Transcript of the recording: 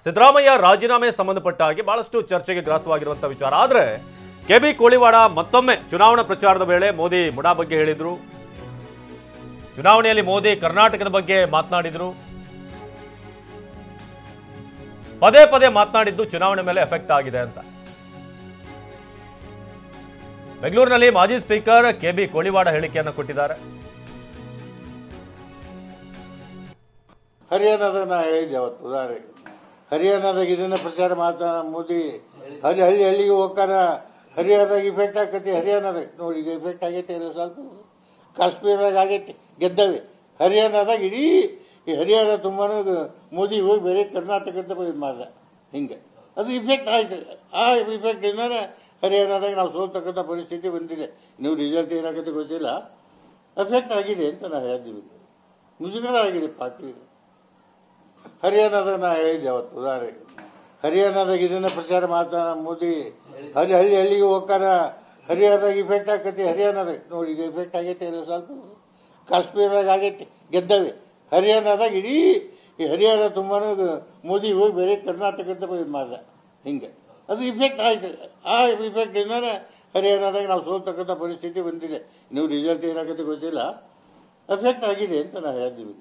ಸಿದ್ದರಾಮಯ್ಯ ರಾಜೀನಾಮೆ ಸಂಬಂಧಪಟ್ಟ ಹಾಗೆ ಬಹಳಷ್ಟು ಚರ್ಚೆಗೆ ಗ್ರಾಸವಾಗಿರುವಂತಹ ವಿಚಾರ. ಆದರೆ ಕೆಬಿ ಕೋಳಿವಾಡ ಮತ್ತೊಮ್ಮೆ ಚುನಾವಣಾ ಪ್ರಚಾರದ ವೇಳೆ ಮೋದಿ ಮುಡಾ ಬಗ್ಗೆ ಹೇಳಿದ್ರು. ಚುನಾವಣೆಯಲ್ಲಿ ಮೋದಿ ಕರ್ನಾಟಕದ ಬಗ್ಗೆ ಮಾತನಾಡಿದ್ರು. ಪದೇ ಪದೇ ಮಾತನಾಡಿದ್ದು ಚುನಾವಣೆ ಮೇಲೆ ಎಫೆಕ್ಟ್ ಆಗಿದೆ ಅಂತ. ಬೆಂಗಳೂರಿನಲ್ಲಿ ಮಾಜಿ ಸ್ಪೀಕರ್ ಕೆಬಿ ಕೋಳಿವಾಡ ಹೇಳಿಕೆಯನ್ನು ಕೊಟ್ಟಿದ್ದಾರೆ. ಹರಿಯಾಣದ ನಾ ಹೇಳಿದ್ದೆ ಅವತ್ತು ಉದಾಹರಣೆಗೆ, ಹರಿಯಾಣದಾಗ ಇದನ್ನ ಪ್ರಚಾರ ಮಾಡ್ತಾ ಮೋದಿ ಹಳ್ಳಿಗೆ ಹೋಗ್ತಾರ. ಹರಿಯಾಣದಾಗ ಇಫೆಕ್ಟ್ ಆಕತಿ, ಹರಿಯಾಣದಾಗ ನೋಡಿ ಈಗ ಇಫೆಕ್ಟ್ ಆಗೈತೆ, ಸ್ವಲ್ಪ ಕಾಶ್ಮೀರದಾಗ ಆಗೈತೆ, ಗೆದ್ದವೆ. ಹರಿಯಾಣದಾಗ ಇಡೀ ಈ ಹರಿಯಾಣ ತುಂಬಾ ಮೋದಿ ಹೋಗಿ ಬೇರೆ ಕರ್ನಾಟಕದ ಇದು ಮಾಡ್ದ, ಹಿಂಗೆ ಅದು ಇಫೆಕ್ಟ್ ಆಯ್ತು. ಆ ಇಫೆಕ್ಟ್ ಇಂದಾನೆ ಹರಿಯಾಣದಾಗ ನಾವು ಸೋಲ್ತಕ್ಕಂಥ ಪರಿಸ್ಥಿತಿ ಬಂದಿದೆ. ನೀವು ರಿಸಲ್ಟ್ ಏನಾಗುತ್ತೆ ಗೊತ್ತಿಲ್ಲ, ಎಫೆಕ್ಟ್ ಆಗಿದೆ ಅಂತ ನಾವು ಹೇಳಿದ್ದೀವಿ. ಮುಜುಗರ ಆಗಿದೆ ಪಾರ್ಟಿ. ಹರಿಯಾಣದಾಗ ನಾ ಹೇಳಿದ್ದೆ ಅವತ್ತು ಉದಾಹರಣೆಗೆ, ಹರಿಯಾಣದಾಗ ಇದನ್ನ ಪ್ರಚಾರ ಮಾಡ್ತಾ ಮೋದಿ ಹಳ್ಳಿಗೆ ಹೋಗ್ತಾರ. ಹರಿಯಾಣದಾಗ ಇಫೆಕ್ಟ್ ಆಕತಿ, ಹರಿಯಾಣದಾಗ ನೋಡಿ ಈಗ ಇಫೆಕ್ಟ್ ಆಗೈತೆ, ಸ್ವಲ್ಪ ಕಾಶ್ಮೀರದಾಗ ಆಗೈತೆ, ಗೆದ್ದವೆ. ಹರಿಯಾಣದಾಗ ಇಡೀ ಈ ಹರಿಯಾಣ ತುಂಬಾ ಮೋದಿ ಹೋಗಿ ಬೇರೆ ಕರ್ನಾಟಕದ ಇದು ಮಾಡ್ದ, ಹಿಂಗೆ ಅದು ಇಫೆಕ್ಟ್ ಆಯ್ತು. ಆ ಇಫೆಕ್ಟ್ ಇಂದಾನೆ ಹರಿಯಾಣದಾಗ ನಾವು ಸೋಲ್ತಕ್ಕಂಥ ಪರಿಸ್ಥಿತಿ ಬಂದಿದೆ. ನೀವು ರಿಸಲ್ಟ್ ಏನಾಗುತ್ತೆ ಗೊತ್ತಿಲ್ಲ, ಎಫೆಕ್ಟ್ ಆಗಿದೆ ಅಂತ ನಾವು ಹೇಳಿದ್ದೀವಿ.